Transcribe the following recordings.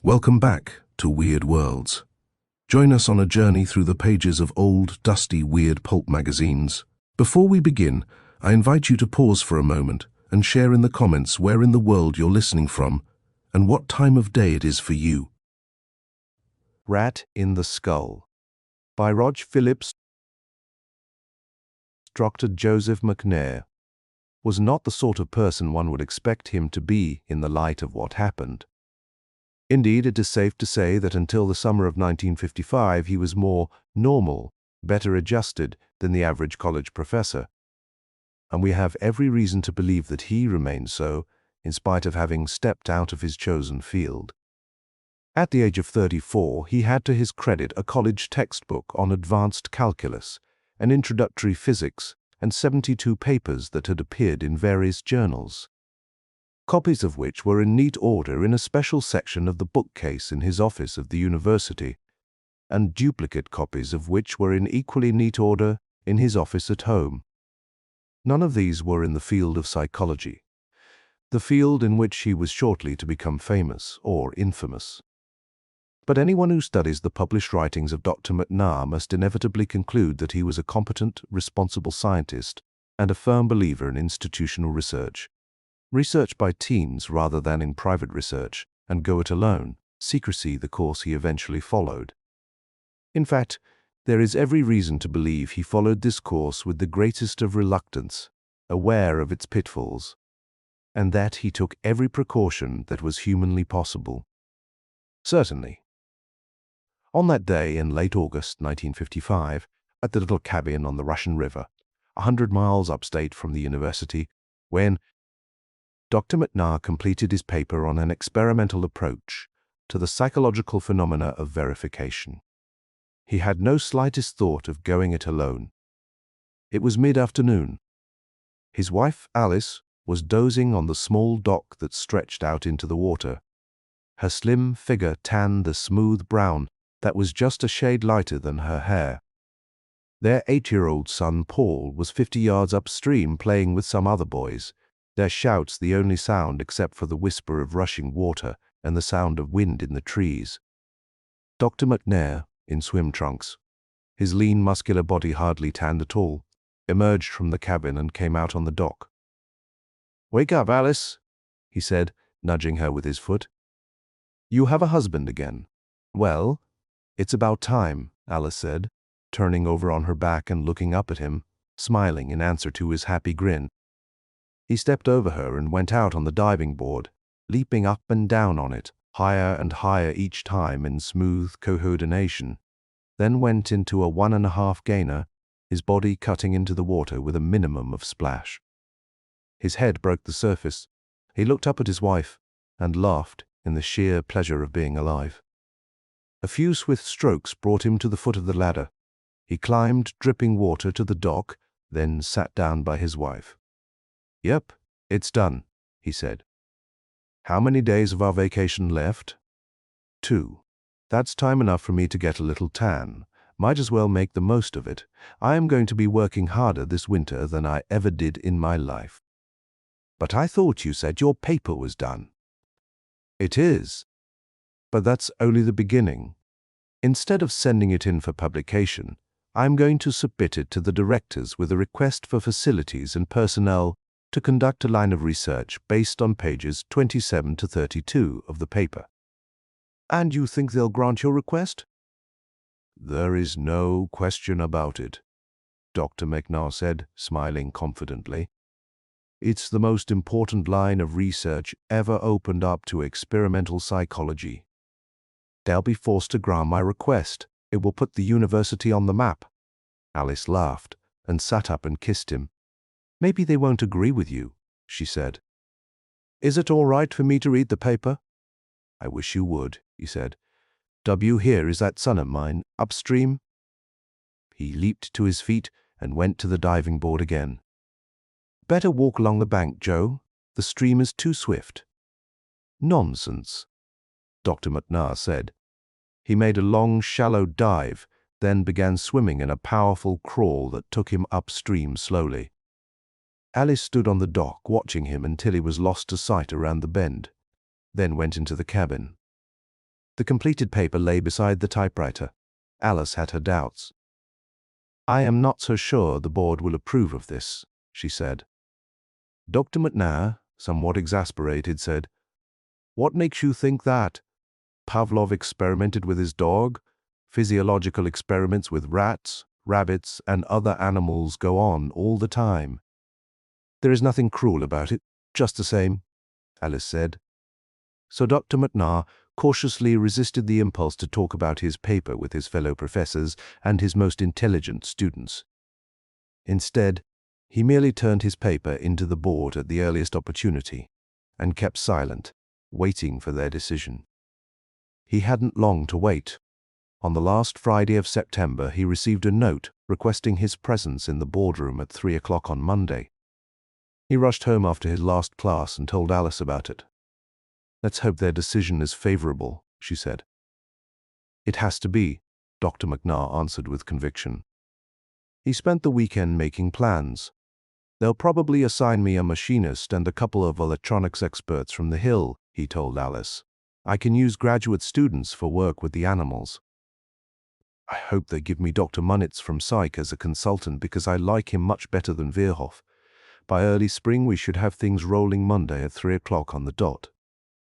Welcome back to Weird Worlds. Join us on a journey through the pages of old, dusty, weird pulp magazines. Before we begin, I invite you to pause for a moment and share in the comments where in the world you're listening from and what time of day it is for you. Rat in the Skull by Rog Phillips. Dr. Joseph McNair was not the sort of person one would expect him to be in the light of what happened. Indeed, it is safe to say that until the summer of 1955 he was more normal, better adjusted than the average college professor. And we have every reason to believe that he remained so, in spite of having stepped out of his chosen field. At the age of 34, he had to his credit a college textbook on advanced calculus, an introductory physics, and 72 papers that had appeared in various journals, copies of which were in neat order in a special section of the bookcase in his office of the university, and duplicate copies of which were in equally neat order in his office at home. None of these were in the field of psychology, the field in which he was shortly to become famous or infamous. But anyone who studies the published writings of Dr. McNair must inevitably conclude that he was a competent, responsible scientist and a firm believer in institutional research by teams rather than in private research, and go it alone, secrecy the course he eventually followed. In fact, there is every reason to believe he followed this course with the greatest of reluctance, aware of its pitfalls, and that he took every precaution that was humanly possible. Certainly. On that day in late August 1955, at the little cabin on the Russian River, 100 miles upstate from the university, when Dr. McNair completed his paper on an experimental approach to the psychological phenomena of verification. He had no slightest thought of going it alone. It was mid-afternoon. His wife, Alice, was dozing on the small dock that stretched out into the water. Her slim figure tanned the smooth brown that was just a shade lighter than her hair. Their 8-year-old son, Paul, was 50 yards upstream playing with some other boys, their shouts the only sound except for the whisper of rushing water and the sound of wind in the trees. Dr. McNair, in swim trunks, his lean, muscular body hardly tanned at all, emerged from the cabin and came out on the dock. "Wake up, Alice," he said, nudging her with his foot. "You have a husband again." "Well, it's about time," Alice said, turning over on her back and looking up at him, smiling in answer to his happy grin. He stepped over her and went out on the diving board, leaping up and down on it, higher and higher each time in smooth coordination, then went into a 1.5 gainer, his body cutting into the water with a minimum of splash. His head broke the surface. He looked up at his wife and laughed in the sheer pleasure of being alive. A few swift strokes brought him to the foot of the ladder. He climbed dripping water to the dock, then sat down by his wife. "Yep, it's done," he said. "How many days of our vacation left?" 2. "That's time enough for me to get a little tan. Might as well make the most of it. I am going to be working harder this winter than I ever did in my life." "But I thought you said your paper was done." "It is. But that's only the beginning. Instead of sending it in for publication, I'm going to submit it to the directors with a request for facilities and personnel to conduct a line of research based on pages 27 to 32 of the paper." "And you think they'll grant your request?" "There is no question about it," Dr. McNair said, smiling confidently. "It's the most important line of research ever opened up to experimental psychology. They'll be forced to grant my request. It will put the university on the map." Alice laughed and sat up and kissed him. "Maybe they won't agree with you," she said. "Is it all right for me to read the paper?" "I wish you would," he said. "Here is that son of mine, upstream." He leaped to his feet and went to the diving board again. "Better walk along the bank, Joe. The stream is too swift." "Nonsense," Dr. McNair said. He made a long, shallow dive, then began swimming in a powerful crawl that took him upstream slowly. Alice stood on the dock watching him until he was lost to sight around the bend, then went into the cabin. The completed paper lay beside the typewriter. Alice had her doubts. "I am not so sure the board will approve of this," she said. Dr. McNair, somewhat exasperated, said, "What makes you think that? Pavlov experimented with his dog. Physiological experiments with rats, rabbits, and other animals go on all the time." "There is nothing cruel about it, just the same," Alice said. So Dr. McNair cautiously resisted the impulse to talk about his paper with his fellow professors and his most intelligent students. Instead, he merely turned his paper into the board at the earliest opportunity and kept silent, waiting for their decision. He hadn't long to wait. On the last Friday of September, he received a note requesting his presence in the boardroom at 3 o'clock on Monday. He rushed home after his last class and told Alice about it. "Let's hope their decision is favorable," she said. "It has to be," Dr. McNair answered with conviction. He spent the weekend making plans. "They'll probably assign me a machinist and a couple of electronics experts from the Hill," he told Alice. "I can use graduate students for work with the animals. I hope they give me Dr. Munitz from Psych as a consultant because I like him much better than Virhoff. By early spring we should have things rolling Monday at 3 o'clock on the dot."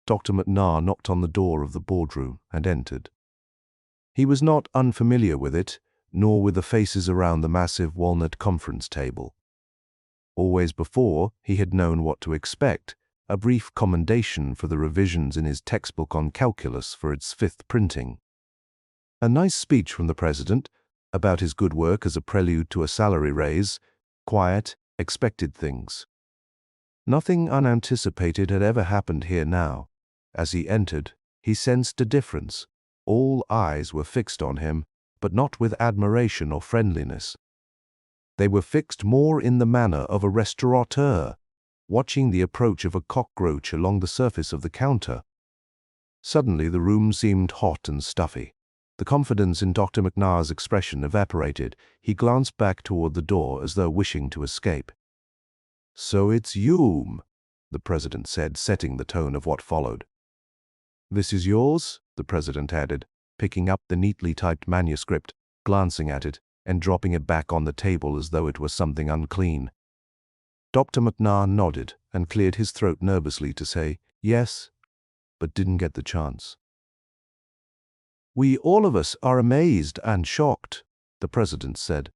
Dr. McNair knocked on the door of the boardroom and entered. He was not unfamiliar with it, nor with the faces around the massive walnut conference table. Always before, he had known what to expect, a brief commendation for the revisions in his textbook on calculus for its 5th printing. A nice speech from the president about his good work as a prelude to a salary raise, quiet, expected things. Nothing unanticipated had ever happened here now. As he entered, he sensed a difference. All eyes were fixed on him, but not with admiration or friendliness. They were fixed more in the manner of a restaurateur, watching the approach of a cockroach along the surface of the counter. Suddenly the room seemed hot and stuffy. The confidence in Dr. McNair's expression evaporated. He glanced back toward the door as though wishing to escape. "So it's you," the president said, setting the tone of what followed. "This is yours?" the president added, picking up the neatly typed manuscript, glancing at it, and dropping it back on the table as though it was something unclean. Dr. McNair nodded and cleared his throat nervously to say yes, but didn't get the chance. "We all of us are amazed and shocked," the president said.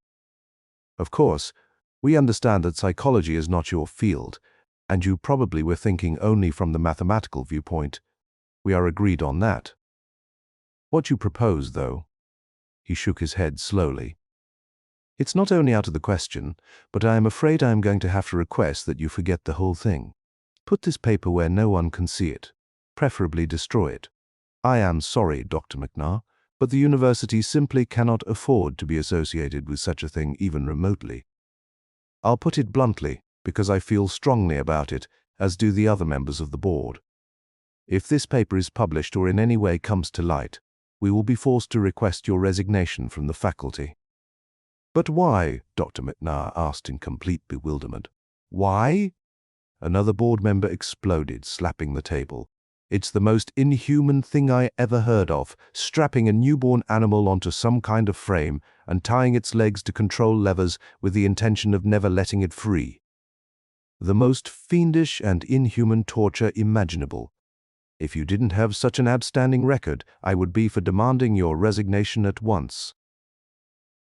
"Of course, we understand that psychology is not your field, and you probably were thinking only from the mathematical viewpoint. We are agreed on that. What you propose, though," he shook his head slowly, "it's not only out of the question, but I am afraid I am going to have to request that you forget the whole thing. Put this paper where no one can see it, preferably destroy it. I am sorry, Dr. McNair, but the university simply cannot afford to be associated with such a thing even remotely. I'll put it bluntly, because I feel strongly about it, as do the other members of the board. If this paper is published or in any way comes to light, we will be forced to request your resignation from the faculty." "But why?" Dr. McNair asked in complete bewilderment. "Why?" Another board member exploded, slapping the table. "It's the most inhuman thing I ever heard of, strapping a newborn animal onto some kind of frame and tying its legs to control levers with the intention of never letting it free. The most fiendish and inhuman torture imaginable. If you didn't have such an outstanding record, I would be for demanding your resignation at once."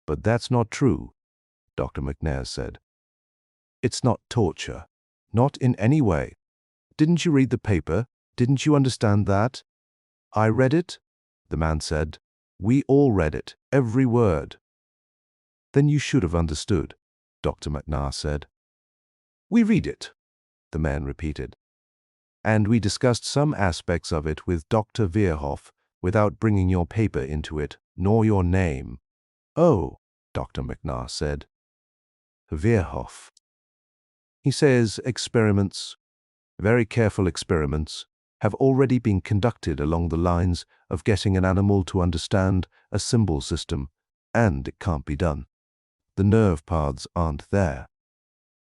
"But that's not true," Dr. McNair said. "It's not torture. Not in any way. Didn't you read the paper? Didn't you understand that?" "I read it," the man said. "We all read it, every word." "Then you should have understood," Dr. McNair said. "We read it," the man repeated. "And we discussed some aspects of it with Dr. Virhoff without bringing your paper into it, nor your name." "Oh," Dr. McNair said. "Virhoff. He says experiments, very careful experiments, have already been conducted along the lines of getting an animal to understand a symbol system, and it can't be done. The nerve paths aren't there.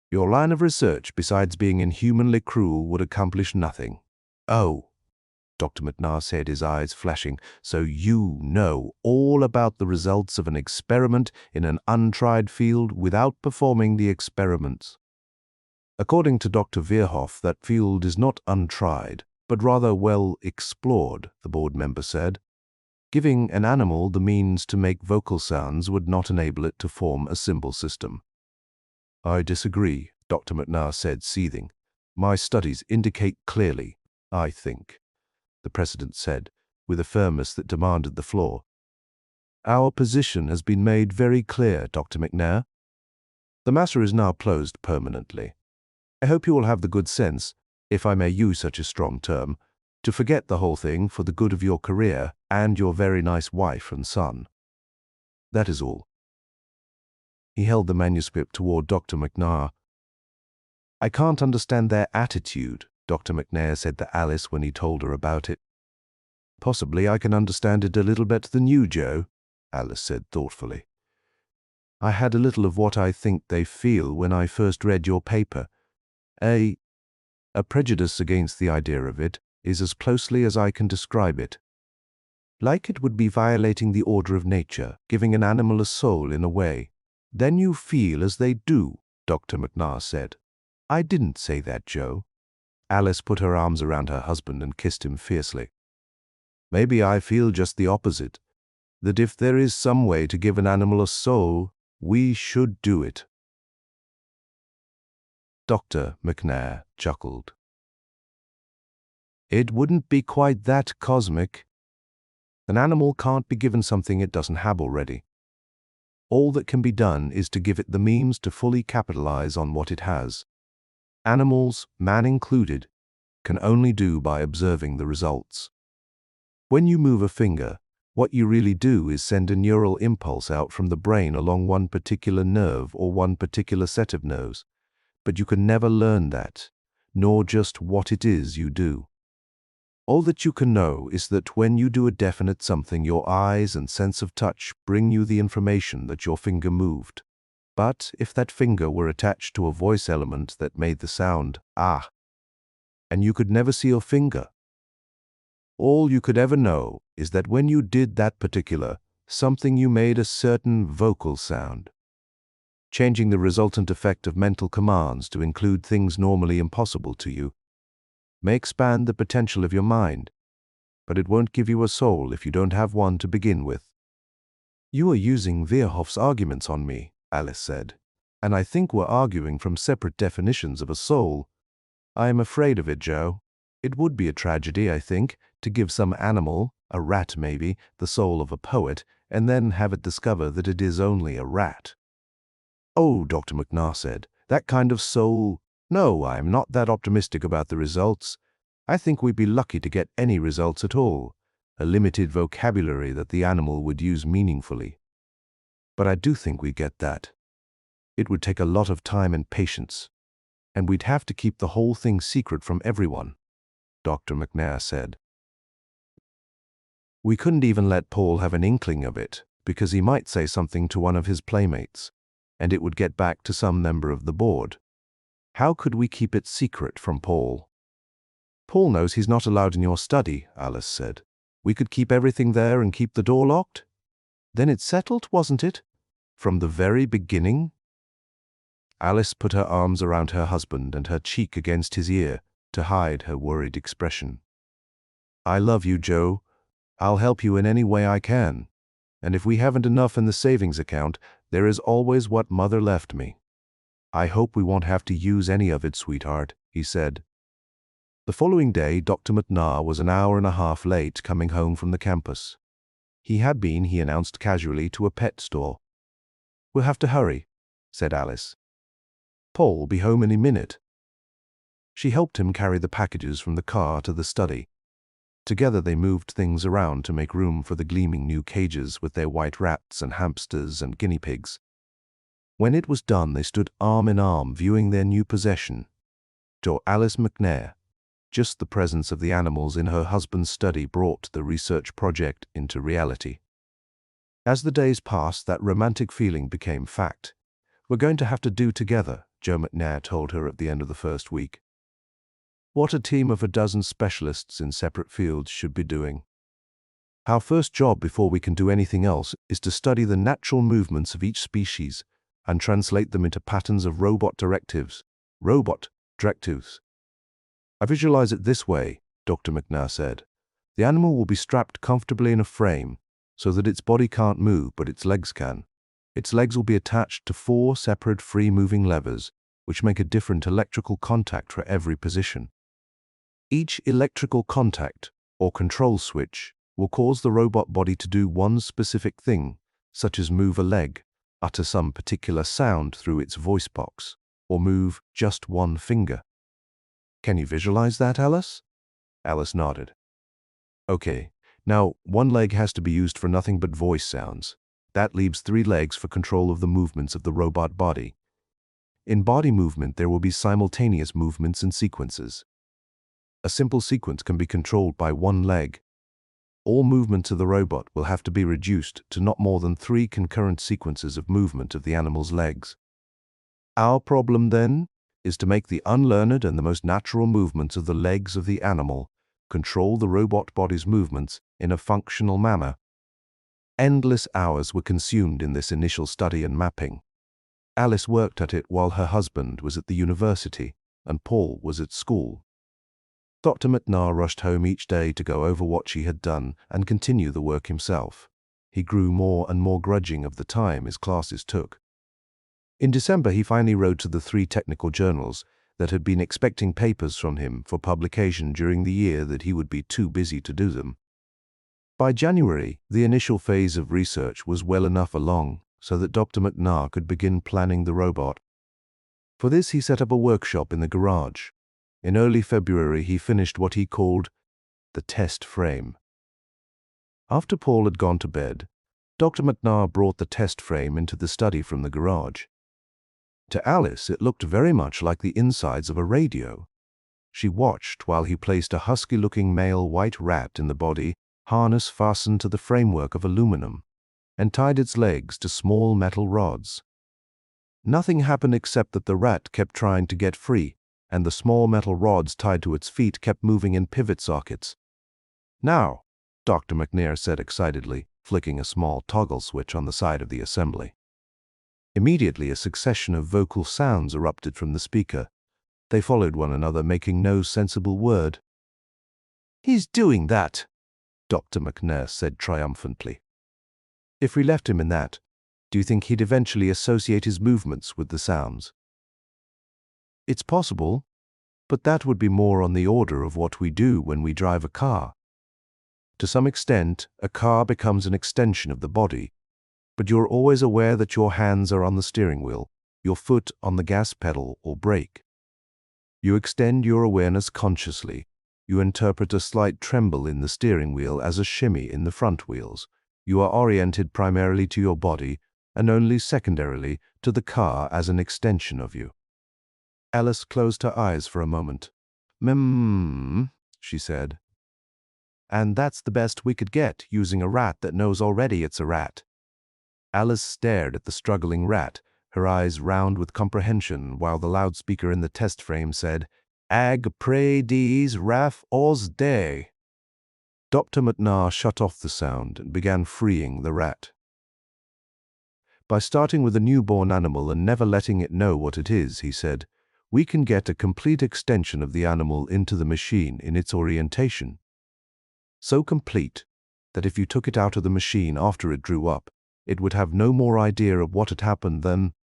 Your line of research, besides being inhumanly cruel, would accomplish nothing." "Oh," Dr. McNair said, his eyes flashing. "So you know all about the results of an experiment in an untried field without performing the experiments." According to Dr. Veerhoff, that field is not untried, but rather well explored, the board member said. Giving an animal the means to make vocal sounds would not enable it to form a symbol system. "I disagree," Dr. McNair said, seething. "My studies indicate clearly, I think," the president said, with a firmness that demanded the floor. "Our position has been made very clear, Dr. McNair. The matter is now closed permanently. I hope you will have the good sense, if I may use such a strong term, to forget the whole thing for the good of your career and your very nice wife and son. That is all." He held the manuscript toward Dr. McNair. "I can't understand their attitude," Dr. McNair said to Alice when he told her about it. "Possibly I can understand it a little better than you, Joe," Alice said thoughtfully. "I had a little of what I think they feel when I first read your paper. A prejudice against the idea of it is as closely as I can describe it. Like it would be violating the order of nature, giving an animal a soul in a way. Then you feel as they do," Dr. McNair said. "I didn't say that, Joe." Alice put her arms around her husband and kissed him fiercely. "Maybe I feel just the opposite, that if there is some way to give an animal a soul, we should do it." Dr. McNair chuckled. "It wouldn't be quite that cosmic. An animal can't be given something it doesn't have already. All that can be done is to give it the means to fully capitalize on what it has. Animals, man included, can only do by observing the results. When you move a finger, what you really do is send a neural impulse out from the brain along one particular nerve or one particular set of nerves, but you can never learn that, nor just what it is you do. All that you can know is that when you do a definite something, your eyes and sense of touch bring you the information that your finger moved. But if that finger were attached to a voice element that made the sound, ah, and you could never see your finger, all you could ever know is that when you did that particular something, you made a certain vocal sound. Changing the resultant effect of mental commands to include things normally impossible to you may expand the potential of your mind, but it won't give you a soul if you don't have one to begin with." "You are using Veerhoff's arguments on me," Alice said, "and I think we're arguing from separate definitions of a soul. I am afraid of it, Joe. It would be a tragedy, I think, to give some animal, a rat maybe, the soul of a poet, and then have it discover that it is only a rat." "Oh," Dr. McNair said, "that kind of soul. No, I am not that optimistic about the results. I think we'd be lucky to get any results at all, a limited vocabulary that the animal would use meaningfully. But I do think we'd get that. It would take a lot of time and patience, and we'd have to keep the whole thing secret from everyone," Dr. McNair said. "We couldn't even let Paul have an inkling of it, because he might say something to one of his playmates, and it would get back to some member of the board. How could we keep it secret from Paul?" "Paul knows he's not allowed in your study," Alice said. "We could keep everything there and keep the door locked? Then it's settled, wasn't it? From the very beginning?" Alice put her arms around her husband and her cheek against his ear to hide her worried expression. "I love you, Joe. I'll help you in any way I can. And if we haven't enough in the savings account, there is always what Mother left me. I hope we won't have to use any of it, sweetheart," he said. The following day, Dr. McNair was an hour and a half late coming home from the campus. He had been, he announced casually, to a pet store. "We'll have to hurry," said Alice. "Paul will be home any minute." She helped him carry the packages from the car to the study. Together they moved things around to make room for the gleaming new cages with their white rats and hamsters and guinea pigs. When it was done, they stood arm in arm viewing their new possession. To Alice McNair, just the presence of the animals in her husband's study brought the research project into reality. As the days passed, that romantic feeling became fact. "We're going to have to do together," Joe McNair told her at the end of the first week. what a team of a dozen specialists in separate fields should be doing. Our first job before we can do anything else is to study the natural movements of each species and translate them into patterns of robot directives. Robot directives. I visualize it this way, Dr. McNair said. The animal will be strapped comfortably in a frame so that its body can't move but its legs can. Its legs will be attached to 4 separate free-moving levers which make a different electrical contact for every position. Each electrical contact or control switch will cause the robot body to do one specific thing, such as move a leg, utter some particular sound through its voice box, or move just one finger. Can you visualize that, Alice? Alice nodded. Okay, now one leg has to be used for nothing but voice sounds. That leaves 3 legs for control of the movements of the robot body. In body movement, there will be simultaneous movements and sequences. A simple sequence can be controlled by one leg. All movements of the robot will have to be reduced to not more than 3 concurrent sequences of movement of the animal's legs. Our problem, then, is to make the unlearned and the most natural movements of the legs of the animal control the robot body's movements in a functional manner. Endless hours were consumed in this initial study and mapping. Alice worked at it while her husband was at the university and Paul was at school. Dr. McNair rushed home each day to go over what she had done and continue the work himself. He grew more and more grudging of the time his classes took. In December, he finally wrote to the 3 technical journals that had been expecting papers from him for publication during the year that he would be too busy to do them. By January, the initial phase of research was well enough along so that Dr. McNair could begin planning the robot. For this, he set up a workshop in the garage. In early February, he finished what he called the test frame. After Paul had gone to bed, Dr. McNair brought the test frame into the study from the garage. To Alice, it looked very much like the insides of a radio. She watched while he placed a husky-looking male white rat in the body, harness fastened to the framework of aluminum, and tied its legs to small metal rods. Nothing happened except that the rat kept trying to get free, and the small metal rods tied to its feet kept moving in pivot sockets. "Now," Dr. McNair said excitedly, flicking a small toggle switch on the side of the assembly. Immediately, a succession of vocal sounds erupted from the speaker. They followed one another, making no sensible word. "He's doing that," Dr. McNair said triumphantly. "If we left him in that, do you think he'd eventually associate his movements with the sounds?" "It's possible, but that would be more on the order of what we do when we drive a car. To some extent, a car becomes an extension of the body, but you're always aware that your hands are on the steering wheel, your foot on the gas pedal or brake. You extend your awareness consciously. You interpret a slight tremble in the steering wheel as a shimmy in the front wheels. You are oriented primarily to your body and only secondarily to the car as an extension of you." Alice closed her eyes for a moment. She said. "And that's the best we could get, using a rat that knows already it's a rat." Alice stared at the struggling rat, her eyes round with comprehension, while the loudspeaker in the test frame said, "Ag pre dies raf os day." Dr. McNair shut off the sound and began freeing the rat. "By starting with a newborn animal and never letting it know what it is," he said, "we can get a complete extension of the animal into the machine in its orientation. So complete that if you took it out of the machine after it grew up, it would have no more idea of what had happened than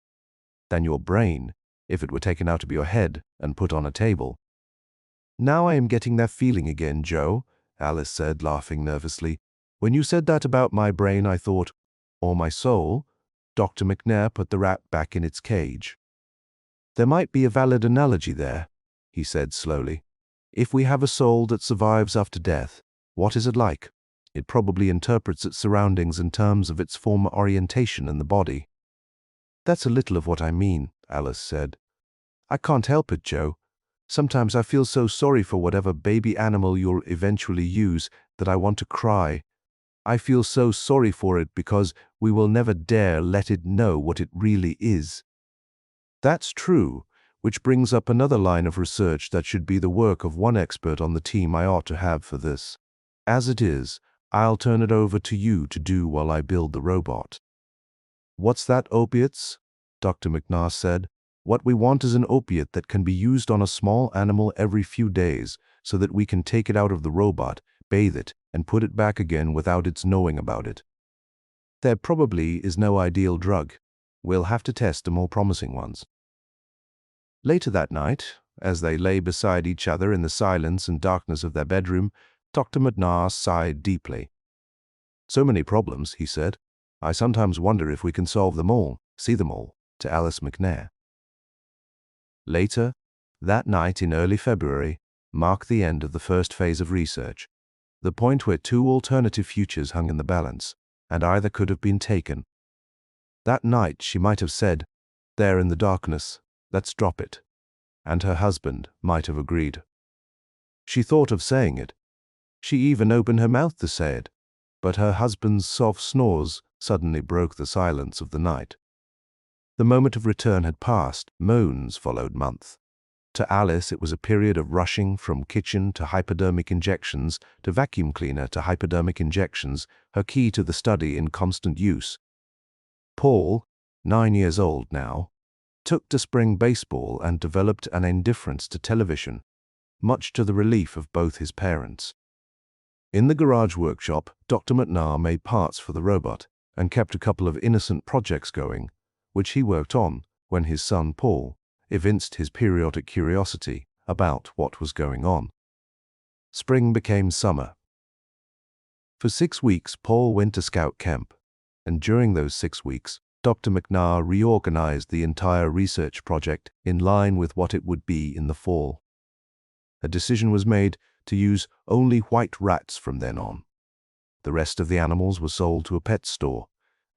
your brain, if it were taken out of your head and put on a table." "Now I am getting that feeling again, Joe," Alice said, laughing nervously. "When you said that about my brain, I thought, or my soul." Dr. McNair put the rat back in its cage. "There might be a valid analogy there," he said slowly. "If we have a soul that survives after death, what is it like? It probably interprets its surroundings in terms of its former orientation in the body." "That's a little of what I mean," Alice said. "I can't help it, Joe. Sometimes I feel so sorry for whatever baby animal you'll eventually use that I want to cry. I feel so sorry for it because we will never dare let it know what it really is." "That's true. Which brings up another line of research that should be the work of one expert on the team I ought to have for this. As it is, I'll turn it over to you to do while I build the robot. What's that, opiates? Dr. McNair said. What we want is an opiate that can be used on a small animal every few days so that we can take it out of the robot, bathe it, and put it back again without its knowing about it. There probably is no ideal drug. We'll have to test the more promising ones. Later that night, as they lay beside each other in the silence and darkness of their bedroom, Dr. McNair sighed deeply. So many problems, he said. I sometimes wonder if we can solve them all, see them all, to Alice McNair. Later, that night in early February, marked the end of the first phase of research, the point where two alternative futures hung in the balance, and either could have been taken. That night she might have said, "There in the darkness, let's drop it," and her husband might have agreed. She thought of saying it. She even opened her mouth to say it, but her husband's soft snores suddenly broke the silence of the night. The moment of return had passed, moans followed month. To Alice it was a period of rushing from kitchen to hypodermic injections to vacuum cleaner to hypodermic injections, her key to the study in constant use. Paul, 9 years old now, took to spring baseball and developed an indifference to television, much to the relief of both his parents. In the garage workshop, Dr. McNair made parts for the robot and kept a couple of innocent projects going, which he worked on when his son Paul evinced his periodic curiosity about what was going on. Spring became summer. For 6 weeks, Paul went to scout camp, and during those 6 weeks, Dr. McNair reorganized the entire research project in line with what it would be in the fall. A decision was made to use only white rats from then on. The rest of the animals were sold to a pet store,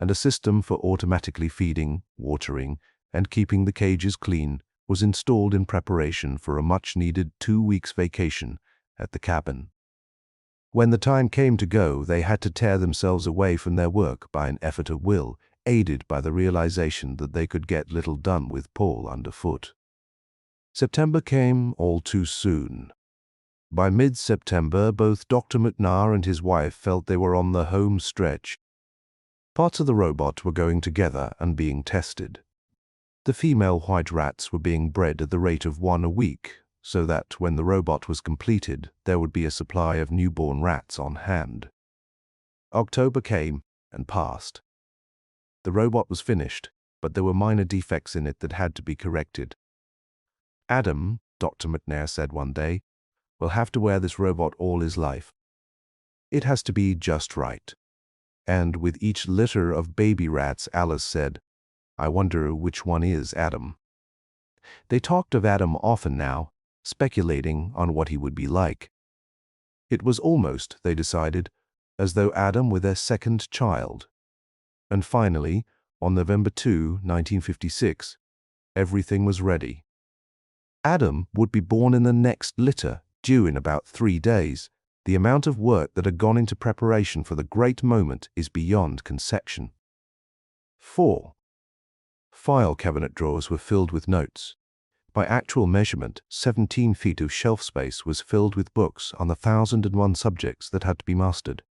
and a system for automatically feeding, watering, and keeping the cages clean was installed in preparation for a much-needed 2 weeks vacation at the cabin. When the time came to go, they had to tear themselves away from their work by an effort of will, aided by the realization that they could get little done with Paul underfoot. September came all too soon. By mid-September, both Dr. McNair and his wife felt they were on the home stretch. Parts of the robot were going together and being tested. The female white rats were being bred at the rate of 1 a week, so that when the robot was completed, there would be a supply of newborn rats on hand. October came and passed. The robot was finished, but there were minor defects in it that had to be corrected. Adam, Dr. McNair said one day, will have to wear this robot all his life. It has to be just right. And with each litter of baby rats, Alice said, I wonder which one is Adam. They talked of Adam often now, speculating on what he would be like. It was almost, they decided, as though Adam were their second child. And finally, on November 2, 1956, everything was ready. Adam would be born in the next litter, due in about 3 days. The amount of work that had gone into preparation for the great moment is beyond conception. 4. File cabinet drawers were filled with notes. By actual measurement, 17 feet of shelf space was filled with books on the 1,001 subjects that had to be mastered.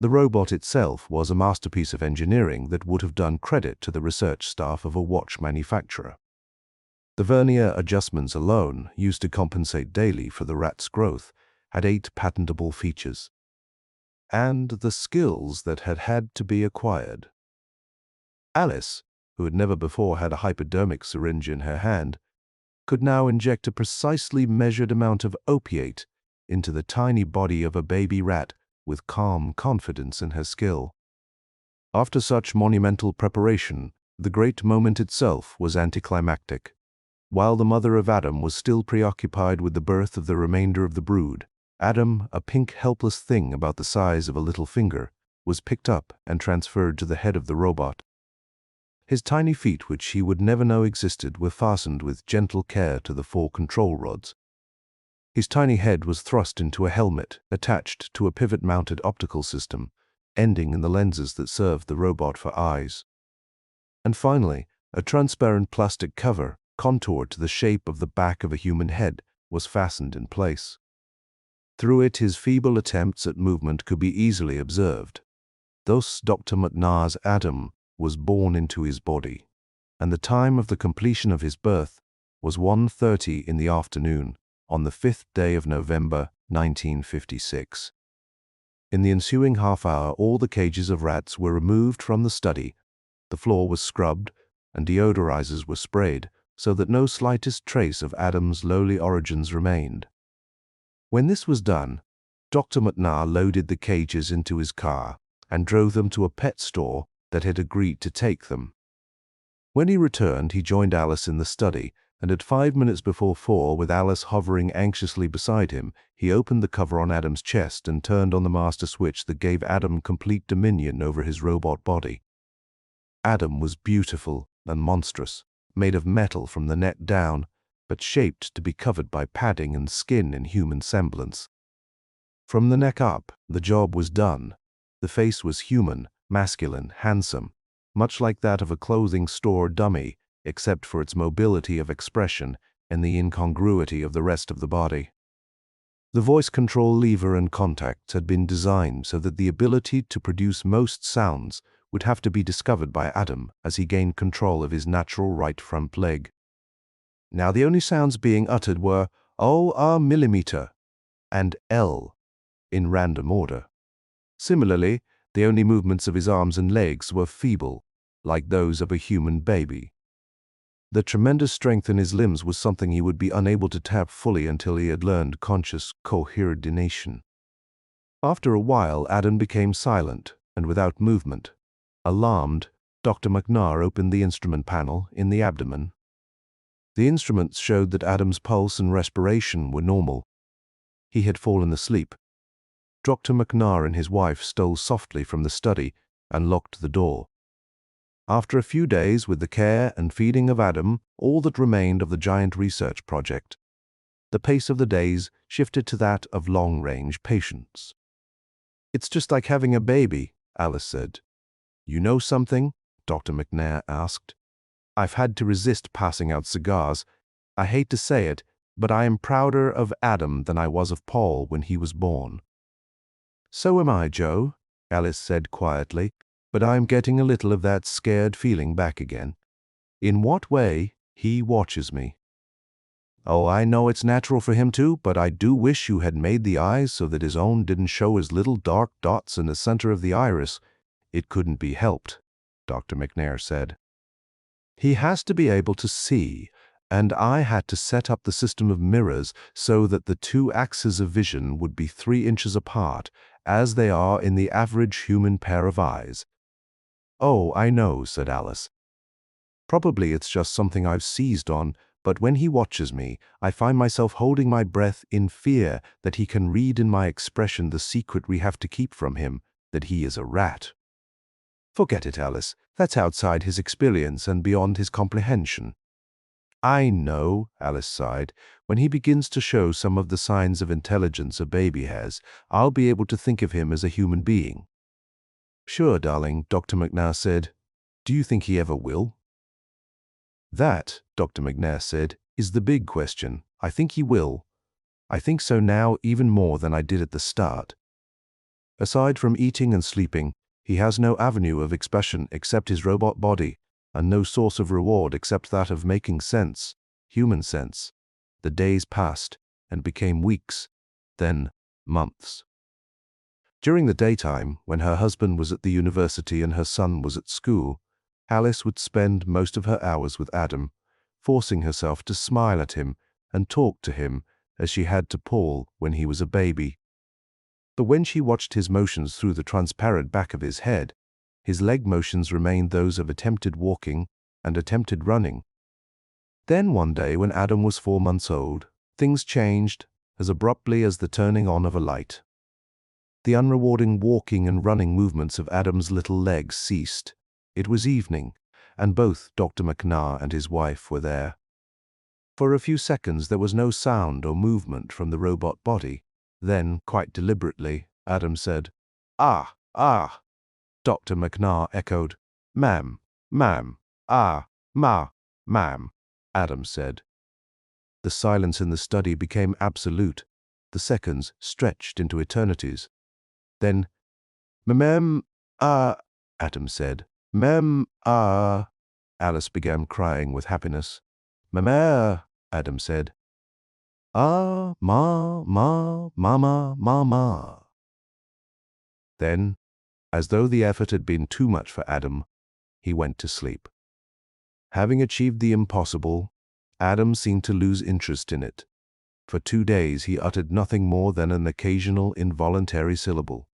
The robot itself was a masterpiece of engineering that would have done credit to the research staff of a watch manufacturer. The vernier adjustments alone, used to compensate daily for the rat's growth, had 8 patentable features. And the skills that had to be acquired. Alice, who had never before had a hypodermic syringe in her hand, could now inject a precisely measured amount of opiate into the tiny body of a baby rat with calm confidence in her skill. After such monumental preparation, the great moment itself was anticlimactic. While the mother of Adam was still preoccupied with the birth of the remainder of the brood, Adam, a pink helpless thing about the size of a little finger, was picked up and transferred to the head of the robot. His tiny feet, which he would never know existed, were fastened with gentle care to the 4 control rods. His tiny head was thrust into a helmet attached to a pivot-mounted optical system, ending in the lenses that served the robot for eyes. And finally, a transparent plastic cover contoured to the shape of the back of a human head, was fastened in place. Through it his feeble attempts at movement could be easily observed. Thus Dr. McNair's Adam was born into his body, and the time of the completion of his birth was 1:30 in the afternoon on the 5th day of November, 1956. In the ensuing half-hour, all the cages of rats were removed from the study, the floor was scrubbed, and deodorizers were sprayed, so that no slightest trace of Adam's lowly origins remained. When this was done, Dr. McNair loaded the cages into his car and drove them to a pet store that had agreed to take them. When he returned, he joined Alice in the study, and at 5 minutes before 4, with Alice hovering anxiously beside him, he opened the cover on Adam's chest and turned on the master switch that gave Adam complete dominion over his robot body. Adam was beautiful and monstrous, made of metal from the neck down, but shaped to be covered by padding and skin in human semblance. From the neck up, the job was done. The face was human, masculine, handsome, much like that of a clothing store dummy, except for its mobility of expression and the incongruity of the rest of the body. The voice control lever and contacts had been designed so that the ability to produce most sounds would have to be discovered by Adam as he gained control of his natural right front leg. Now the only sounds being uttered were O, millimeter, and L, in random order. Similarly, the only movements of his arms and legs were feeble, like those of a human baby. The tremendous strength in his limbs was something he would be unable to tap fully until he had learned conscious coordination. After a while, Adam became silent and without movement. Alarmed, Dr. McNair opened the instrument panel in the abdomen. The instruments showed that Adam's pulse and respiration were normal. He had fallen asleep. Dr. McNair and his wife stole softly from the study and locked the door. After a few days with the care and feeding of Adam, all that remained of the giant research project, the pace of the days shifted to that of long-range patience. "It's just like having a baby," Alice said. "You know something?" Dr. McNair asked. "I've had to resist passing out cigars. I hate to say it, but I am prouder of Adam than I was of Paul when he was born." "So am I, Joe," Alice said quietly, "but I am getting a little of that scared feeling back again. In what way he watches me." "Oh, I know it's natural for him to, but I do wish you had made the eyes so that his own didn't show as little dark dots in the center of the iris. It couldn't be helped," Dr. McNair said. "He has to be able to see, and I had to set up the system of mirrors so that the two axes of vision would be 3 inches apart, as they are in the average human pair of eyes." "Oh, I know," said Alice. "Probably it's just something I've seized on, but when he watches me, I find myself holding my breath in fear that he can read in my expression the secret we have to keep from him, that he is a rat." "Forget it, Alice. That's outside his experience and beyond his comprehension." "I know," Alice sighed. "When he begins to show some of the signs of intelligence a baby has, I'll be able to think of him as a human being." "Sure, darling," Dr. McNair said. "Do you think he ever will?" "That," Dr. McNair said, "is the big question. I think he will. I think so now even more than I did at the start. Aside from eating and sleeping, he has no avenue of expression except his robot body, and no source of reward except that of making sense, human sense." The days passed and became weeks, then months. During the daytime, when her husband was at the university and her son was at school, Alice would spend most of her hours with Adam, forcing herself to smile at him and talk to him as she had to Paul when he was a baby. But when she watched his motions through the transparent back of his head, his leg motions remained those of attempted walking and attempted running. Then one day, when Adam was 4 months old, things changed as abruptly as the turning on of a light. The unrewarding walking and running movements of Adam's little legs ceased. It was evening, and both Dr. McNair and his wife were there. For a few seconds there was no sound or movement from the robot body. Then, quite deliberately, Adam said, "Ah, ah." Dr. McNair echoed, "Ma'am, ma'am, ah, ma'am." Adam said. The silence in the study became absolute. The seconds stretched into eternities. Then, Adam said. Alice began crying with happiness. Adam said. Mama. Then, as though the effort had been too much for Adam, he went to sleep. Having achieved the impossible, Adam seemed to lose interest in it. For 2 days he uttered nothing more than an occasional involuntary syllable.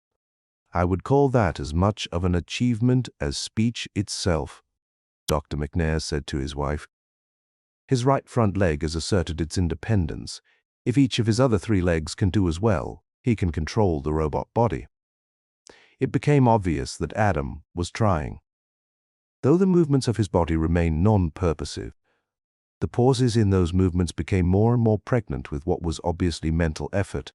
I would call that as much of an achievement as speech itself, Dr. McNair said to his wife. His right front leg has asserted its independence. If each of his other 3 legs can do as well, he can control the robot body. It became obvious that Adam was trying. Though the movements of his body remained non-purposive, the pauses in those movements became more and more pregnant with what was obviously mental effort.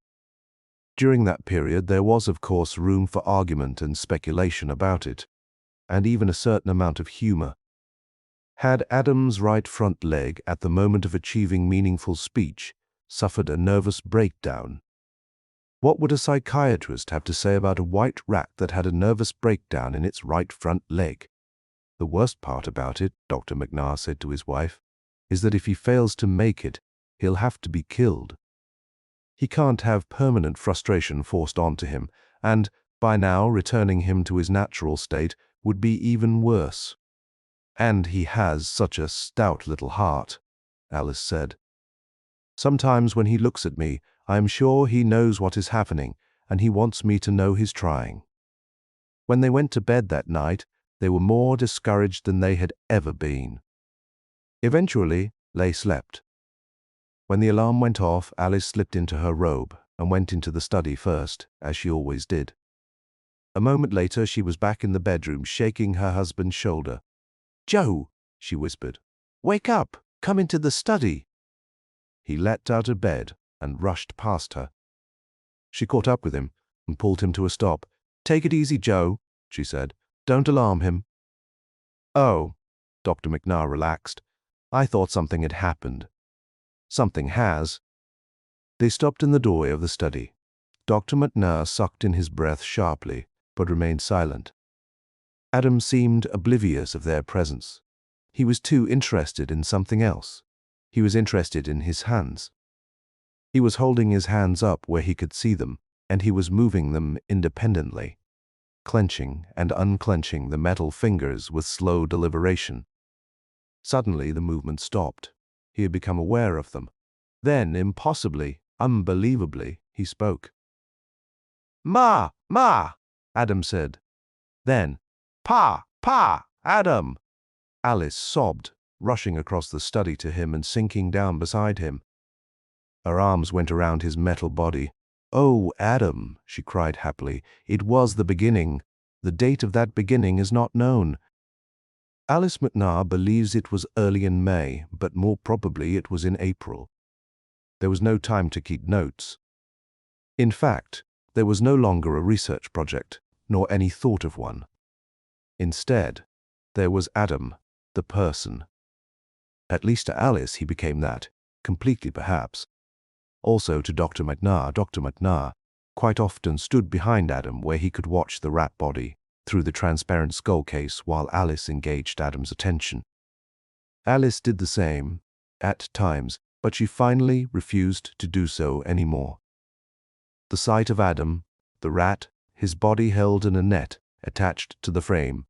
During that period, there was, of course, room for argument and speculation about it, and even a certain amount of humor. Had Adam's right front leg, at the moment of achieving meaningful speech, suffered a nervous breakdown? What would a psychiatrist have to say about a white rat that had a nervous breakdown in its right front leg? The worst part about it, Dr. McNair said to his wife, is that if he fails to make it, he'll have to be killed. He can't have permanent frustration forced onto him, and, by now, returning him to his natural state would be even worse. And he has such a stout little heart, Alice said. Sometimes when he looks at me, I am sure he knows what is happening, and he wants me to know he's trying. When they went to bed that night, they were more discouraged than they had ever been. Eventually, they slept. When the alarm went off, Alice slipped into her robe and went into the study first, as she always did. A moment later, she was back in the bedroom, shaking her husband's shoulder. "Joe," she whispered, "wake up! Come into the study!" He leapt out of bed and rushed past her. She caught up with him and pulled him to a stop. "Take it easy, Joe," she said. "Don't alarm him." "Oh," Dr. McNair relaxed. "I thought something had happened." "Something has." They stopped in the doorway of the study. Dr. McNair sucked in his breath sharply, but remained silent. Adam seemed oblivious of their presence. He was too interested in something else. He was interested in his hands. He was holding his hands up where he could see them, and he was moving them independently, clenching and unclenching the metal fingers with slow deliberation. Suddenly the movement stopped. He had become aware of them. Then, impossibly, unbelievably, he spoke. "Ma! Ma!" Adam said. Then, "Pa! Pa! Adam!" Alice sobbed, rushing across the study to him and sinking down beside him. Her arms went around his metal body. "Oh, Adam," she cried happily, "it was the beginning. The date of that beginning is not known. Alice McNair believes it was early in May, but more probably it was in April. There was no time to keep notes. In fact, there was no longer a research project, nor any thought of one. Instead, there was Adam, the person. At least to Alice he became that, completely perhaps. Also to Dr. McNair quite often stood behind Adam where he could watch the rat body through the transparent skull case while Alice engaged Adam's attention. Alice did the same, at times, but she finally refused to do so anymore. The sight of Adam, the rat, his body held in a net attached to the frame,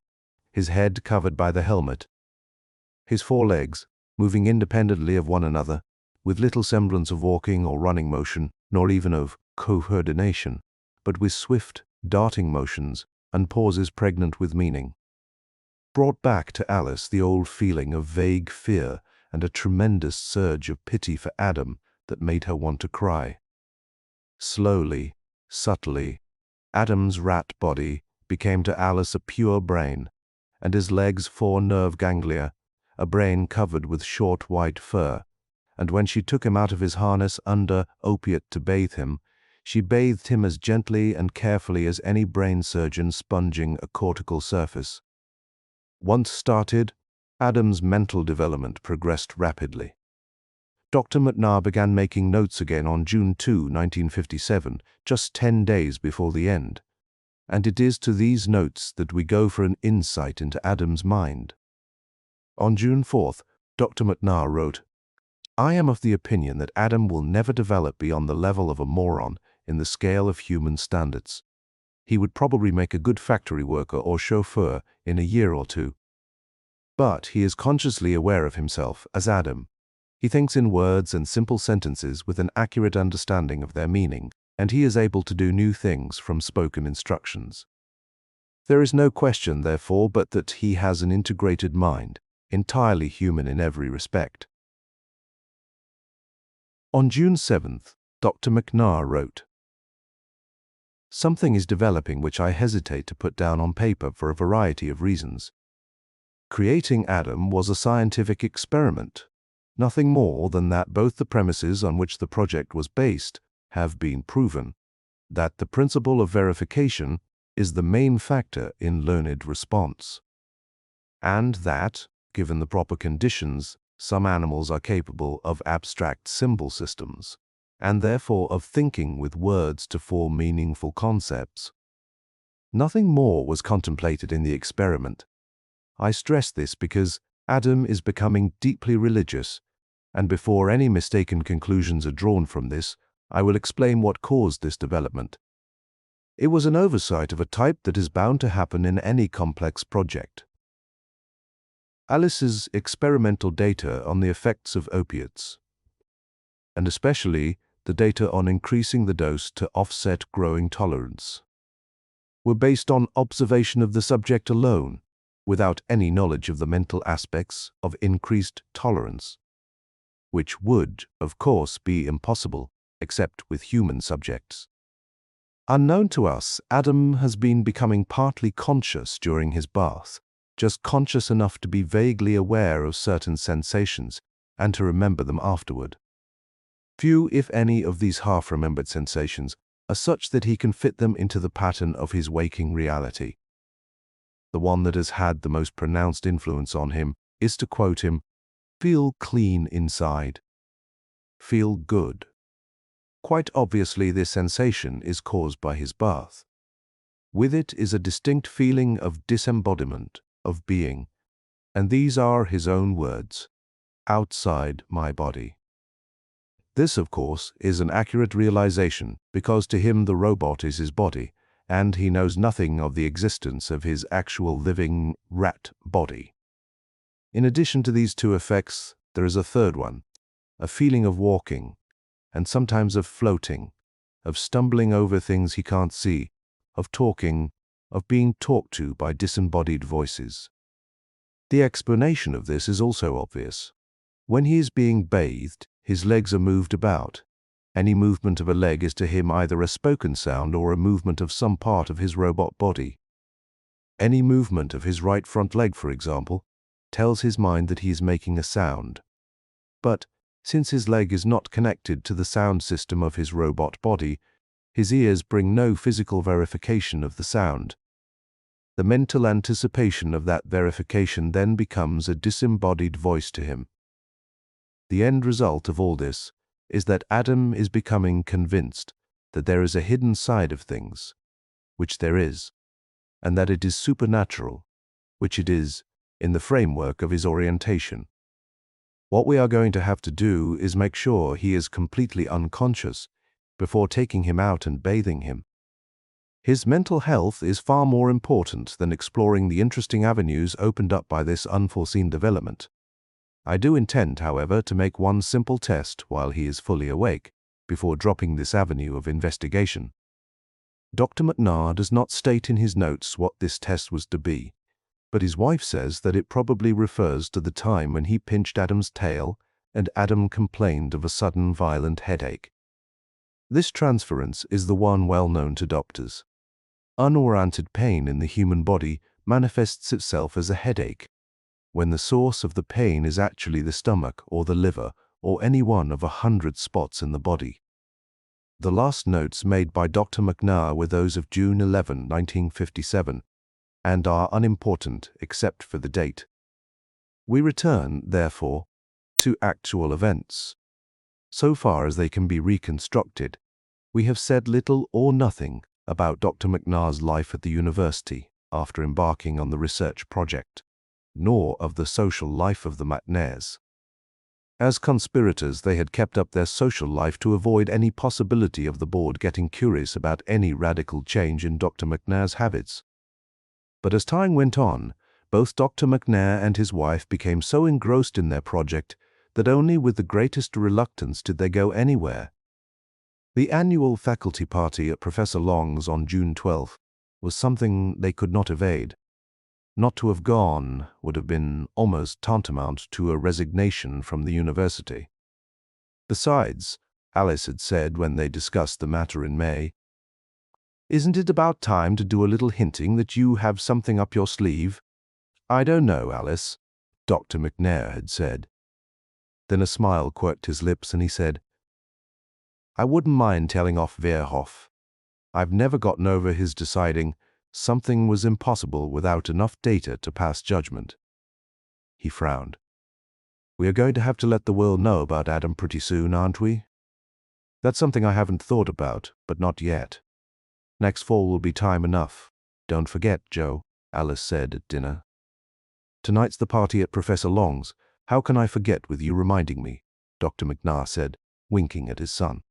his head covered by the helmet, his 4 legs moving independently of one another, with little semblance of walking or running motion, nor even of coordination, but with swift, darting motions and pauses pregnant with meaning, brought back to Alice the old feeling of vague fear and a tremendous surge of pity for Adam that made her want to cry. Slowly, subtly, Adam's rat body became to Alice a pure brain, and his legs 4 nerve ganglia, a brain covered with short white fur, and when she took him out of his harness under opiate to bathe him, she bathed him as gently and carefully as any brain surgeon sponging a cortical surface. Once started, Adam's mental development progressed rapidly. Dr. McNair began making notes again on June 2, 1957, just 10 days before the end. And it is to these notes that we go for an insight into Adam's mind. On June 4th, Dr. McNair wrote, "I am of the opinion that Adam will never develop beyond the level of a moron in the scale of human standards. He would probably make a good factory worker or chauffeur in a year or two. But he is consciously aware of himself as Adam. He thinks in words and simple sentences with an accurate understanding of their meaning, and he is able to do new things from spoken instructions. There is no question, therefore, but that he has an integrated mind, entirely human in every respect." On June 7th, Dr. McNair wrote, "Something is developing which I hesitate to put down on paper for a variety of reasons. Creating Adam was a scientific experiment, nothing more than that both the premises on which the project was based have been proven, that the principle of verification is the main factor in learned response, and that, given the proper conditions, some animals are capable of abstract symbol systems, and therefore of thinking with words to form meaningful concepts. Nothing more was contemplated in the experiment. I stress this because Adam is becoming deeply religious, and before any mistaken conclusions are drawn from this, I will explain what caused this development. It was an oversight of a type that is bound to happen in any complex project. Alice's experimental data on the effects of opiates, and especially the data on increasing the dose to offset growing tolerance, were based on observation of the subject alone, without any knowledge of the mental aspects of increased tolerance, which would, of course, be impossible except with human subjects. Unknown to us, Adam has been becoming partly conscious during his bath, just conscious enough to be vaguely aware of certain sensations and to remember them afterward. Few, if any, of these half-remembered sensations are such that he can fit them into the pattern of his waking reality. The one that has had the most pronounced influence on him is, to quote him, "Feel clean inside. Feel good." Quite obviously, this sensation is caused by his bath. With it is a distinct feeling of disembodiment, of being, and these are his own words, "outside my body." This, of course, is an accurate realization because to him the robot is his body, and he knows nothing of the existence of his actual living rat body. In addition to these two effects, there is a third one, a feeling of walking, and sometimes of floating, of stumbling over things he can't see, of talking, of being talked to by disembodied voices. The explanation of this is also obvious. When he is being bathed, his legs are moved about. Any movement of a leg is to him either a spoken sound or a movement of some part of his robot body. Any movement of his right front leg, for example, tells his mind that he is making a sound. But since his leg is not connected to the sound system of his robot body, his ears bring no physical verification of the sound. The mental anticipation of that verification then becomes a disembodied voice to him. The end result of all this is that Adam is becoming convinced that there is a hidden side of things, which there is, and that it is supernatural, which it is, in the framework of his orientation. What we are going to have to do is make sure he is completely unconscious before taking him out and bathing him. His mental health is far more important than exploring the interesting avenues opened up by this unforeseen development. I do intend, however, to make one simple test while he is fully awake, before dropping this avenue of investigation. Dr. McNair does not state in his notes what this test was to be, but his wife says that it probably refers to the time when he pinched Adam's tail and Adam complained of a sudden violent headache. This transference is the one well known to doctors. Unwarranted pain in the human body manifests itself as a headache, when the source of the pain is actually the stomach or the liver or any one of 100 spots in the body. The last notes made by Dr. McNair were those of June 11, 1957, and are unimportant except for the date. We return, therefore, to actual events. So far as they can be reconstructed, we have said little or nothing about Dr. McNair's life at the university after embarking on the research project, nor of the social life of the McNairs. As conspirators, they had kept up their social life to avoid any possibility of the board getting curious about any radical change in Dr. McNair's habits. But as time went on, both Dr. McNair and his wife became so engrossed in their project that only with the greatest reluctance did they go anywhere. The annual faculty party at Professor Long's on June 12th was something they could not evade. Not to have gone would have been almost tantamount to a resignation from the university. Besides, Alice had said when they discussed the matter in May, "Isn't it about time to do a little hinting that you have something up your sleeve?" "I don't know, Alice," Dr. McNair had said. Then a smile quirked his lips and he said, "I wouldn't mind telling off Wehrhoff. I've never gotten over his deciding something was impossible without enough data to pass judgment." He frowned. "We are going to have to let the world know about Adam pretty soon, aren't we?" "That's something I haven't thought about, but not yet. Next fall will be time enough. Don't forget, Joe," Alice said at dinner. "Tonight's the party at Professor Long's. How can I forget with you reminding me?" Dr. McNair said, winking at his son.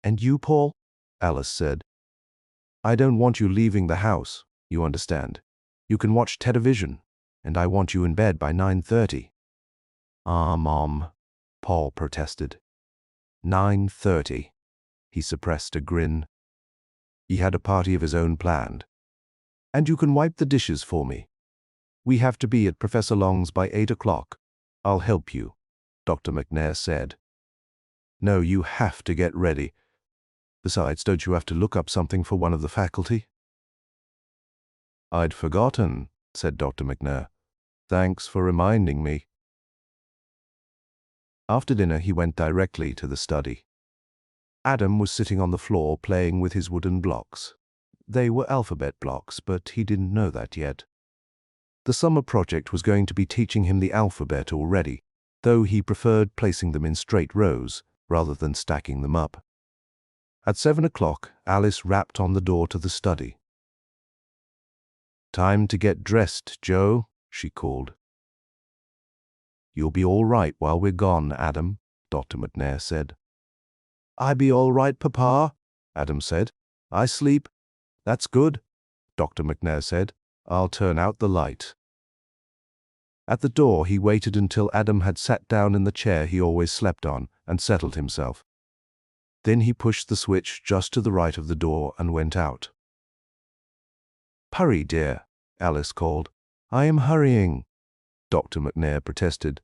"And you, Paul?" Alice said. "I don't want you leaving the house, you understand. You can watch television, and I want you in bed by 9:30. Mom," Paul protested. 9:30. He suppressed a grin. He had a party of his own planned. "And you can wipe the dishes for me. We have to be at Professor Long's by 8 o'clock. I'll help you," Dr. McNair said. "No, you have to get ready. Besides, don't you have to look up something for one of the faculty?" "I'd forgotten," said Dr. McNair. "Thanks for reminding me." After dinner, he went directly to the study. Adam was sitting on the floor playing with his wooden blocks. They were alphabet blocks, but he didn't know that yet. The summer project was going to be teaching him the alphabet already, though he preferred placing them in straight rows rather than stacking them up. At 7 o'clock, Alice rapped on the door to the study. "Time to get dressed, Joe," she called. "You'll be all right while we're gone, Adam," Dr. McNair said. "I be all right, Papa," Adam said. "I sleep." "That's good," Dr. McNair said. "I'll turn out the light." At the door, he waited until Adam had sat down in the chair he always slept on and settled himself. Then he pushed the switch just to the right of the door and went out. "Hurry, dear," Alice called. "I am hurrying," Dr. McNair protested,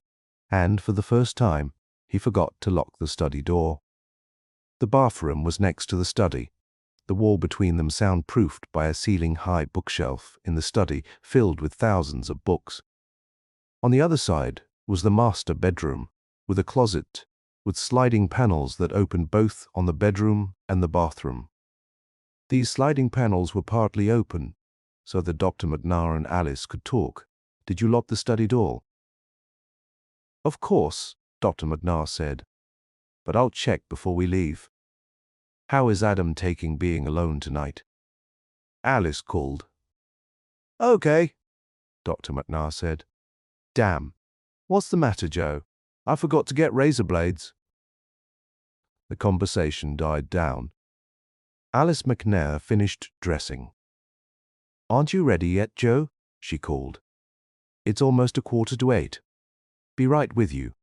and for the first time, he forgot to lock the study door. The bathroom was next to the study, the wall between them soundproofed by a ceiling-high bookshelf in the study filled with thousands of books. On the other side was the master bedroom, with a closet with sliding panels that opened both on the bedroom and the bathroom. These sliding panels were partly open, so that Dr. McNair and Alice could talk. "Did you lock the study door?" "Of course," Dr. McNair said. "But I'll check before we leave. How is Adam taking being alone tonight?" Alice called. "Okay," Dr. McNair said. "Damn. What's the matter, Joe? I forgot to get razor blades." The conversation died down. Alice McNair finished dressing. "Aren't you ready yet, Joe?" she called. "It's almost 7:15. Be right with you."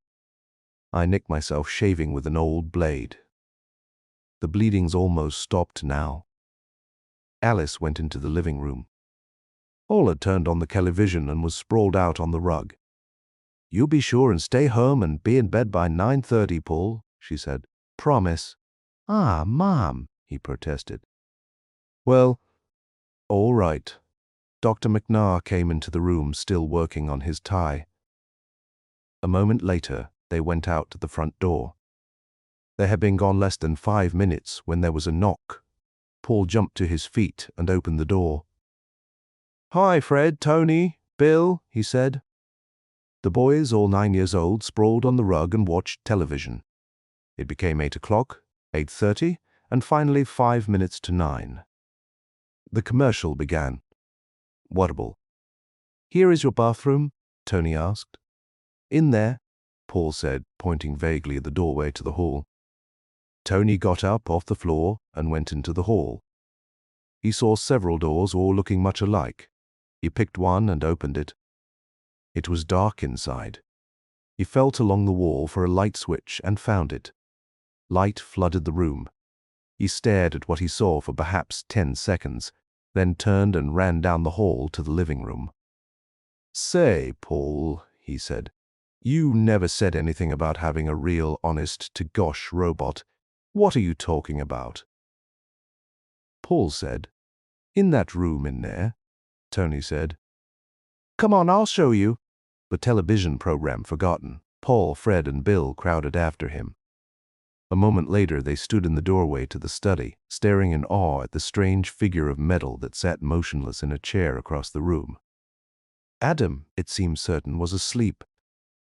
I nicked myself shaving with an old blade. The bleeding's almost stopped now. Alice went into the living room. Paul had turned on the television and was sprawled out on the rug. "You be sure and stay home and be in bed by 9:30, Paul," she said. "Promise." Mom," he protested. "Well, all right." Dr. McNair came into the room, still working on his tie. A moment later, they went out to the front door. They had been gone less than 5 minutes when there was a knock. Paul jumped to his feet and opened the door. "Hi, Fred, Tony, Bill," he said. The boys, all 9 years old, sprawled on the rug and watched television. It became 8 o'clock, 8:30, and finally 5 minutes to 9. The commercial began. Whatable. "Here is your bathroom?" Tony asked. "In there," Paul said, pointing vaguely at the doorway to the hall. Tony got up off the floor and went into the hall. He saw several doors, all looking much alike. He picked one and opened it. It was dark inside. He felt along the wall for a light switch and found it. Light flooded the room. He stared at what he saw for perhaps 10 seconds, then turned and ran down the hall to the living room. "Say, Paul," he said, "you never said anything about having a real, honest-to-gosh robot. What are you talking about?" Paul said, "In that room in there," Tony said. "Come on, I'll show you." The television program forgotten, Paul, Fred, and Bill crowded after him. A moment later, they stood in the doorway to the study, staring in awe at the strange figure of metal that sat motionless in a chair across the room. Adam, it seemed certain, was asleep,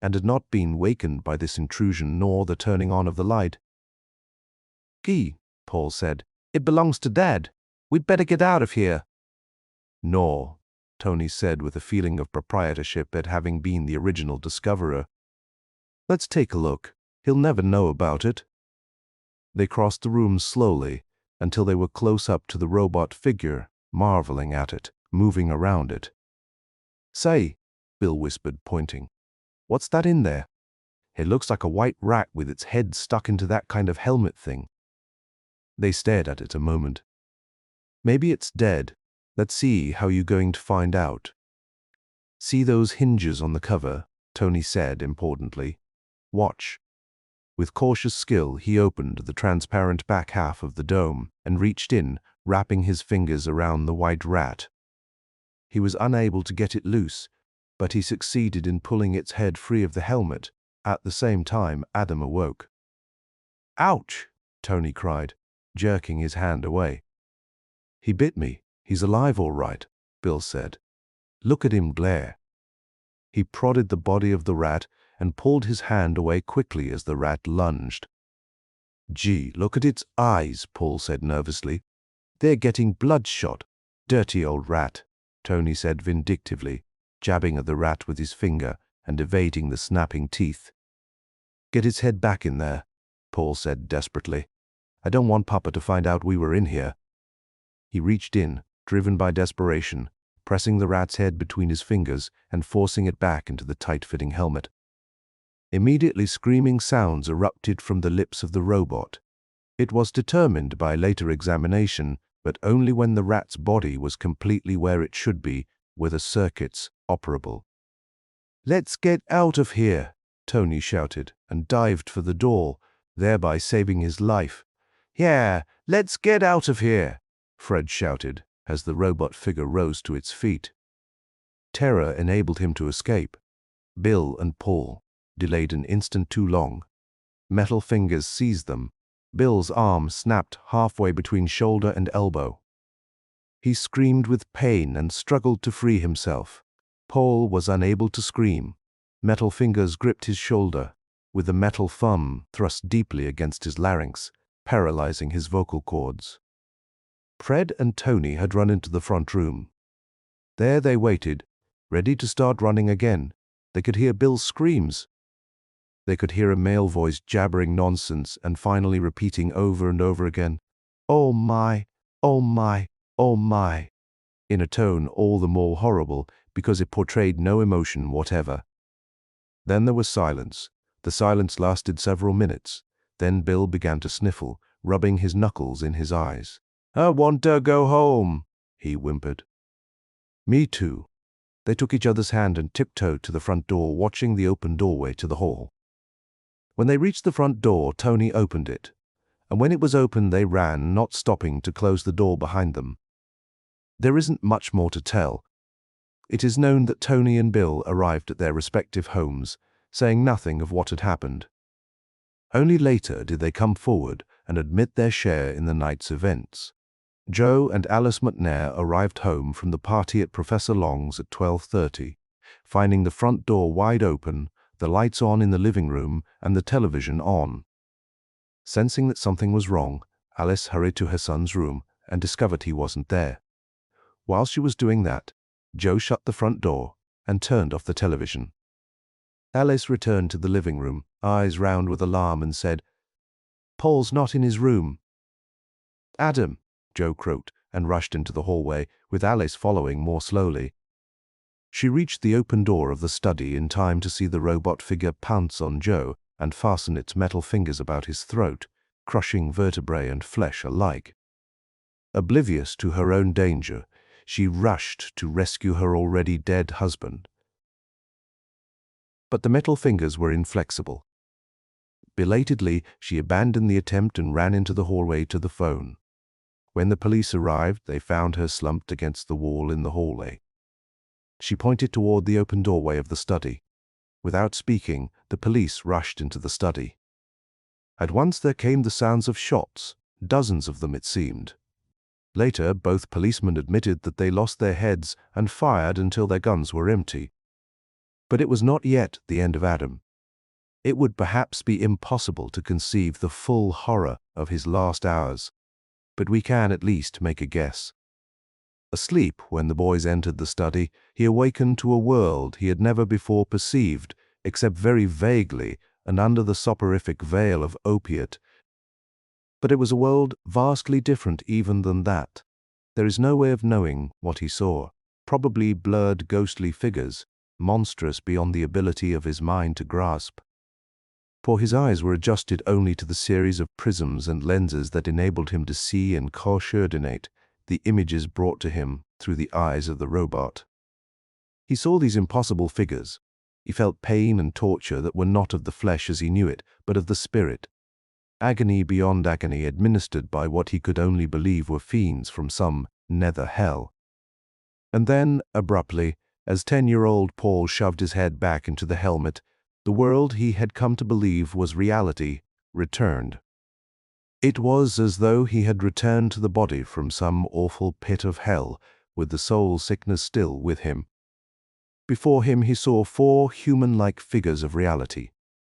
and had not been wakened by this intrusion nor the turning on of the light. "Gee," Paul said, "it belongs to Dad. We'd better get out of here." "No," Tony said with a feeling of proprietorship at having been the original discoverer. "Let's take a look. He'll never know about it." They crossed the room slowly until they were close up to the robot figure, marveling at it, moving around it. "Say," Bill whispered, pointing, "what's that in there? It looks like a white rat with its head stuck into that kind of helmet thing." They stared at it a moment. "Maybe it's dead. Let's see how you're going to find out." "See those hinges on the cover?" Tony said importantly. "Watch." With cautious skill, he opened the transparent back half of the dome and reached in, wrapping his fingers around the white rat. He was unable to get it loose, but he succeeded in pulling its head free of the helmet. At the same time, Adam awoke. "Ouch!" Tony cried, jerking his hand away. "He bit me. He's alive all right," Bill said. "Look at him glare." He prodded the body of the rat and pulled his hand away quickly as the rat lunged. "Gee, look at its eyes," Paul said nervously. "They're getting bloodshot." "Dirty old rat," Tony said vindictively, jabbing at the rat with his finger and evading the snapping teeth. "Get its head back in there," Paul said desperately. "I don't want Papa to find out we were in here." He reached in, driven by desperation, pressing the rat's head between his fingers and forcing it back into the tight-fitting helmet. Immediately, screaming sounds erupted from the lips of the robot. It was determined by later examination, but only when the rat's body was completely where it should be, were the circuits operable. "Let's get out of here," Tony shouted, and dived for the door, thereby saving his life. "Yeah, let's get out of here," Fred shouted, as the robot figure rose to its feet. Terror enabled him to escape. Bill and Paul delayed an instant too long. Metal fingers seized them. Bill's arm snapped halfway between shoulder and elbow. He screamed with pain and struggled to free himself. Paul was unable to scream. Metal fingers gripped his shoulder, with the metal thumb thrust deeply against his larynx, paralyzing his vocal cords. Fred and Tony had run into the front room. There they waited, ready to start running again. They could hear Bill's screams. They could hear a male voice jabbering nonsense and finally repeating over and over again, "Oh my, oh my, oh my," in a tone all the more horrible because it portrayed no emotion whatever. Then there was silence. The silence lasted several minutes. Then Bill began to sniffle, rubbing his knuckles in his eyes. "I want to go home," he whimpered. "Me too." They took each other's hand and tiptoed to the front door, watching the open doorway to the hall. When they reached the front door, Tony opened it, and when it was open they ran, not stopping to close the door behind them. There isn't much more to tell. It is known that Tony and Bill arrived at their respective homes, saying nothing of what had happened. Only later did they come forward and admit their share in the night's events. Joe and Alice McNair arrived home from the party at Professor Long's at 12:30. finding the front door wide open, the lights on in the living room, and the television on. Sensing that something was wrong, Alice hurried to her son's room and discovered he wasn't there. While she was doing that, Joe shut the front door and turned off the television. Alice returned to the living room, eyes round with alarm, and said, "Paul's not in his room." "Adam," Joe croaked, and rushed into the hallway, with Alice following more slowly. She reached the open door of the study in time to see the robot figure pounce on Joe and fasten its metal fingers about his throat, crushing vertebrae and flesh alike. Oblivious to her own danger, she rushed to rescue her already dead husband. But the metal fingers were inflexible. Belatedly, she abandoned the attempt and ran into the hallway to the phone. When the police arrived, they found her slumped against the wall in the hallway. She pointed toward the open doorway of the study. Without speaking, the police rushed into the study. At once there came the sounds of shots, dozens of them it seemed. Later, both policemen admitted that they lost their heads and fired until their guns were empty. But it was not yet the end of Adam. It would perhaps be impossible to conceive the full horror of his last hours, but we can at least make a guess. Asleep when the boys entered the study, he awakened to a world he had never before perceived, except very vaguely and under the soporific veil of opiate. But it was a world vastly different even than that. There is no way of knowing what he saw. Probably blurred ghostly figures, monstrous beyond the ability of his mind to grasp. For his eyes were adjusted only to the series of prisms and lenses that enabled him to see and coordinate the images brought to him through the eyes of the robot. He saw these impossible figures. He felt pain and torture that were not of the flesh as he knew it, but of the spirit. Agony beyond agony administered by what he could only believe were fiends from some nether hell. And then, abruptly, as 10-year-old Paul shoved his head back into the helmet, the world he had come to believe was reality returned. It was as though he had returned to the body from some awful pit of hell, with the soul sickness still with him. Before him he saw 4 human-like figures of reality,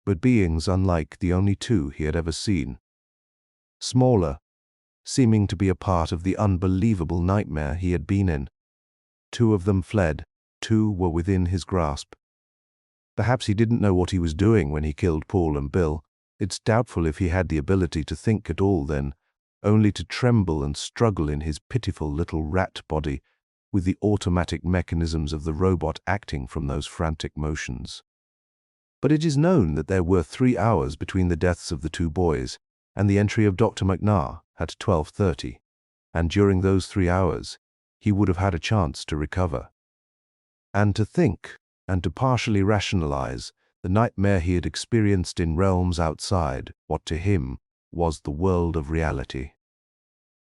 but beings unlike the only 2 he had ever seen. Smaller, seeming to be a part of the unbelievable nightmare he had been in. 2 of them fled, 2 were within his grasp. Perhaps he didn't know what he was doing when he killed Paul and Bill. It's doubtful if he had the ability to think at all then, only to tremble and struggle in his pitiful little rat body, with the automatic mechanisms of the robot acting from those frantic motions. But it is known that there were 3 hours between the deaths of the 2 boys and the entry of Dr. McNair at 12:30, and during those 3 hours, he would have had a chance to recover. And to think, and to partially rationalize, the nightmare he had experienced in realms outside what to him was the world of reality.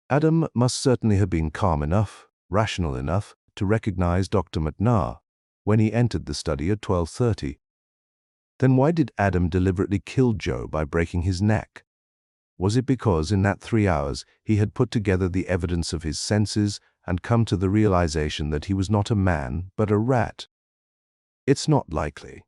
Adam must certainly have been calm enough, rational enough, to recognize Dr. McNair when he entered the study at 12:30. Then why did Adam deliberately kill Joe by breaking his neck? Was it because in that 3 hours he had put together the evidence of his senses and come to the realization that he was not a man but a rat? It's not likely.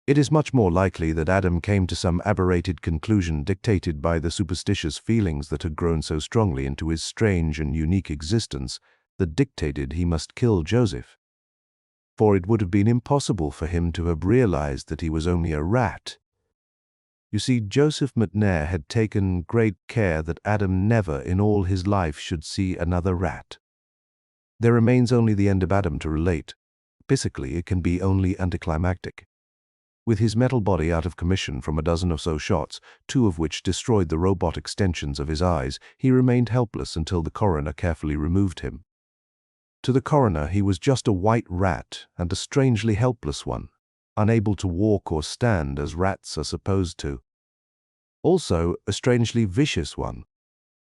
It is much more likely that Adam came to some aberrated conclusion dictated by the superstitious feelings that had grown so strongly into his strange and unique existence that dictated he must kill Joseph. For it would have been impossible for him to have realized that he was only a rat. You see, Joseph McNair had taken great care that Adam never in all his life should see another rat. There remains only the end of Adam to relate. Physically, it can be only anticlimactic. With his metal body out of commission from a dozen or so shots, 2 of which destroyed the robot extensions of his eyes, he remained helpless until the coroner carefully removed him. To the coroner, he was just a white rat, and a strangely helpless one, unable to walk or stand as rats are supposed to. Also, a strangely vicious one,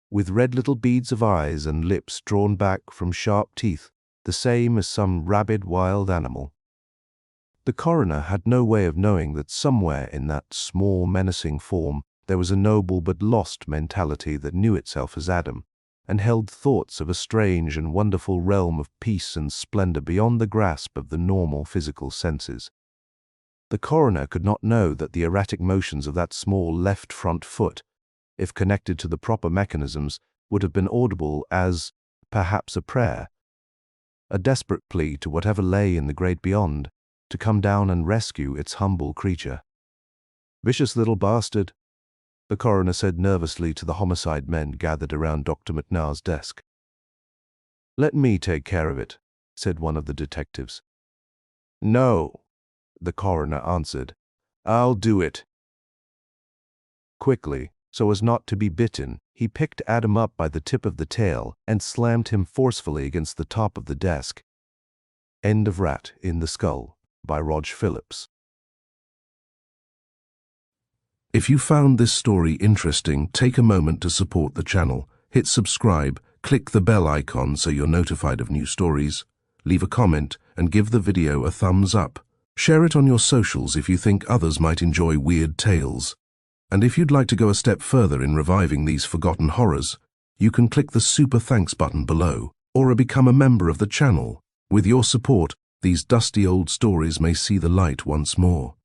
with red little beads of eyes and lips drawn back from sharp teeth, the same as some rabid wild animal. The coroner had no way of knowing that somewhere in that small, menacing form there was a noble but lost mentality that knew itself as Adam, and held thoughts of a strange and wonderful realm of peace and splendor beyond the grasp of the normal physical senses. The coroner could not know that the erratic motions of that small left front foot, if connected to the proper mechanisms, would have been audible as, perhaps, a prayer, a desperate plea to whatever lay in the great beyond, to come down and rescue its humble creature. "Vicious little bastard," the coroner said nervously to the homicide men gathered around Dr. McNair's desk. "Let me take care of it," said one of the detectives. "No," the coroner answered. "I'll do it." Quickly, so as not to be bitten, he picked Adam up by the tip of the tail and slammed him forcefully against the top of the desk. End of Rat in the Skull by Rog Phillips. If you found this story interesting, take a moment to support the channel. Hit subscribe, click the bell icon so you're notified of new stories, leave a comment, and give the video a thumbs up. Share it on your socials if you think others might enjoy weird tales. And if you'd like to go a step further in reviving these forgotten horrors, you can click the super thanks button below, or become a member of the channel. With your support, these dusty old stories may see the light once more.